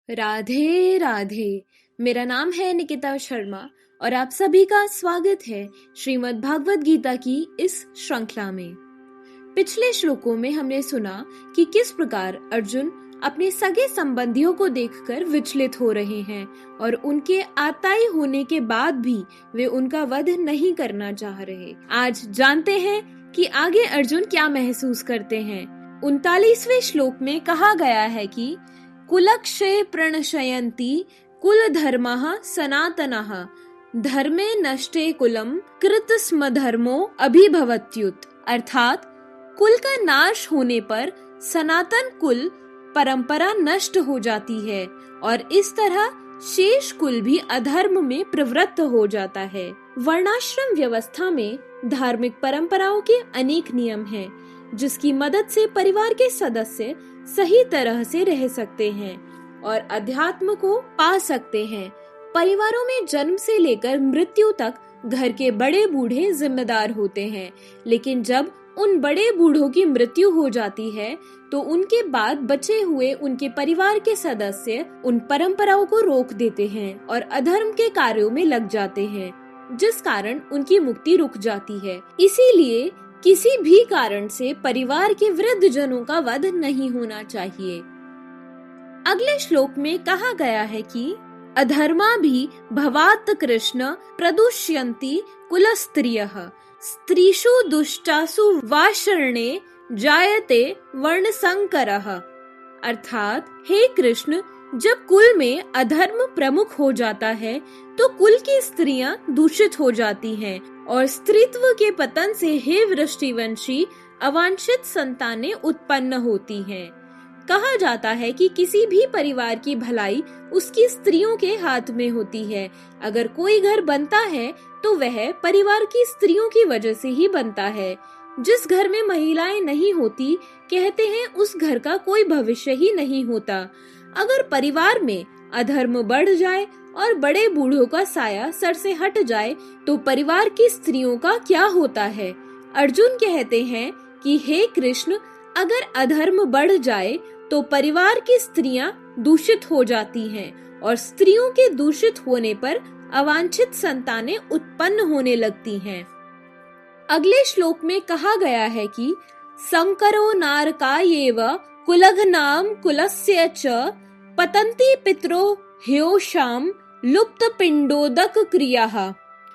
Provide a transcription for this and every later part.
राधे राधे। मेरा नाम है निकिता शर्मा और आप सभी का स्वागत है श्रीमद् भागवत गीता की इस श्रृंखला में। पिछले श्लोकों में हमने सुना कि किस प्रकार अर्जुन अपने सगे संबंधियों को देखकर विचलित हो रहे हैं और उनके आताई होने के बाद भी वे उनका वध नहीं करना चाह रहे। आज जानते हैं कि आगे अर्जुन क्या महसूस करते हैं। 39वें श्लोक में कहा गया है कि कुलक्षये प्रणशयन्ति कुल धर्मः सनातनः धर्मे नष्टे कुलम कृत स्म धर्मो अभिभवत्युत। अर्थात कुल का नाश होने पर सनातन कुल परंपरा नष्ट हो जाती है और इस तरह शेष कुल भी अधर्म में प्रवृत्त हो जाता है। वर्णाश्रम व्यवस्था में धार्मिक परंपराओं के अनेक नियम हैं, जिसकी मदद से परिवार के सदस्य सही तरह से रह सकते हैं और अध्यात्म को पा सकते हैं। परिवारों में जन्म से लेकर मृत्यु तक घर के बड़े बूढ़े जिम्मेदार होते हैं, लेकिन जब उन बड़े बूढ़ों की मृत्यु हो जाती है तो उनके बाद बचे हुए उनके परिवार के सदस्य उन परंपराओं को रोक देते हैं और अधर्म के कार्यों में लग जाते हैं, जिस कारण उनकी मुक्ति रुक जाती है। इसीलिए किसी भी कारण से परिवार के वृद्ध जनों का वध नहीं होना चाहिए। अगले श्लोक में कहा गया है कि अधर्मा भी भवात् कृष्ण प्रदुष्यन्ति कुलस्त्रियः स्त्रीषु दुष्टासु वाशरणे जायते वर्णसंकरः। अर्थात हे कृष्ण, जब कुल में अधर्म प्रमुख हो जाता है तो कुल की स्त्रियां दूषित हो जाती हैं और स्त्रीत्व के पतन से हे वृष्टिवंशी अवांछित संतानें उत्पन्न होती हैं। कहा जाता है कि किसी भी परिवार की भलाई उसकी स्त्रियों के हाथ में होती है। अगर कोई घर बनता है तो वह परिवार की स्त्रियों की वजह से ही बनता है। जिस घर में महिलाएं नहीं होती, कहते हैं उस घर का कोई भविष्य ही नहीं होता। अगर परिवार में अधर्म बढ़ जाए और बड़े बूढ़ों का साया सर से हट जाए तो परिवार की स्त्रियों का क्या होता है। अर्जुन कहते हैं कि हे कृष्ण, अगर अधर्म बढ़ जाए तो परिवार की स्त्रियां दूषित हो जाती हैं और स्त्रियों के दूषित होने पर अवांछित संतानें उत्पन्न होने लगती हैं। अगले श्लोक में कहा गया है कि संकरो नारकायेव कुलघ्नाम कुलस्य च पतन्ति पितरो ह्योषाम लुप्त पिंडोदक क्रियाः।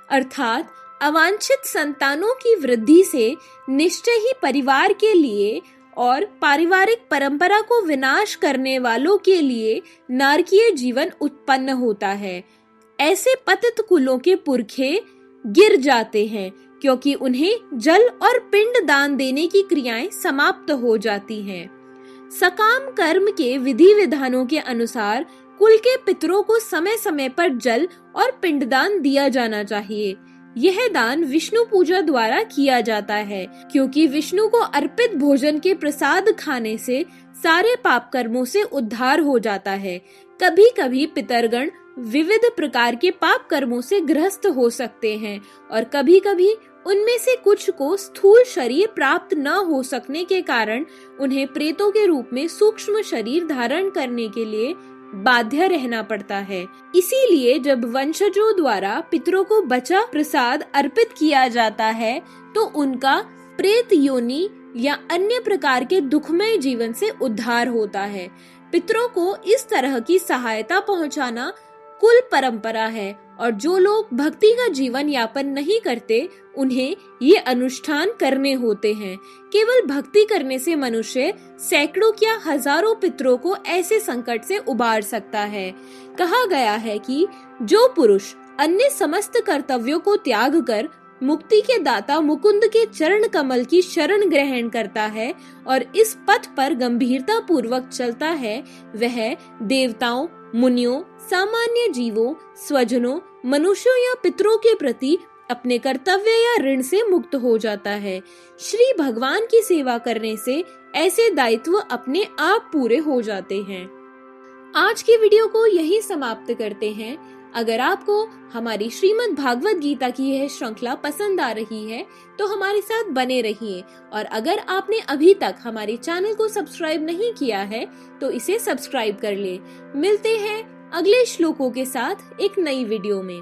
अर्थात अवांछित संतानों की वृद्धि से निश्चय ही परिवार के लिए और पारिवारिक परंपरा को विनाश करने वालों के लिए नारकीय जीवन उत्पन्न होता है। ऐसे पतित कुलों के पुरखे गिर जाते हैं क्योंकि उन्हें जल और पिंड दान देने की क्रियाएं समाप्त हो जाती हैं। सकाम कर्म के विधि विधानों के अनुसार कुल के पितरों को समय समय पर जल और पिंडदान दिया जाना चाहिए। यह दान विष्णु पूजा द्वारा किया जाता है, क्योंकि विष्णु को अर्पित भोजन के प्रसाद खाने से सारे पाप कर्मों से उद्धार हो जाता है। कभी कभी पितरगण विविध प्रकार के पाप कर्मों से ग्रस्त हो सकते हैं और कभी कभी उनमें से कुछ को स्थूल शरीर प्राप्त न हो सकने के कारण उन्हें प्रेतों के रूप में सूक्ष्म शरीर धारण करने के लिए बाध्य रहना पड़ता है। इसीलिए जब वंशजों द्वारा पितरों को बचा प्रसाद अर्पित किया जाता है तो उनका प्रेत योनि या अन्य प्रकार के दुखमय जीवन से उद्धार होता है। पितरों को इस तरह की सहायता पहुंचाना कुल परंपरा है और जो लोग भक्ति का जीवन यापन नहीं करते उन्हें ये अनुष्ठान करने होते हैं। केवल भक्ति करने से मनुष्य सैकड़ों या हजारों पितरों को ऐसे संकट से उबार सकता है। कहा गया है कि जो पुरुष अन्य समस्त कर्तव्यों को त्याग कर मुक्ति के दाता मुकुंद के चरण कमल की शरण ग्रहण करता है और इस पथ पर गंभीरता पूर्वक चलता है, वह देवताओं, मुनियों, सामान्य जीवों, स्वजनों, मनुष्यों या पितरों के प्रति अपने कर्तव्य या ऋण से मुक्त हो जाता है। श्री भगवान की सेवा करने से ऐसे दायित्व अपने आप पूरे हो जाते हैं। आज की वीडियो को यही समाप्त करते हैं। अगर आपको हमारी श्रीमद् भागवत गीता की यह श्रृंखला पसंद आ रही है तो हमारे साथ बने रहिए, और अगर आपने अभी तक हमारे चैनल को सब्सक्राइब नहीं किया है तो इसे सब्सक्राइब कर ले। मिलते हैं अगले श्लोकों के साथ एक नई वीडियो में।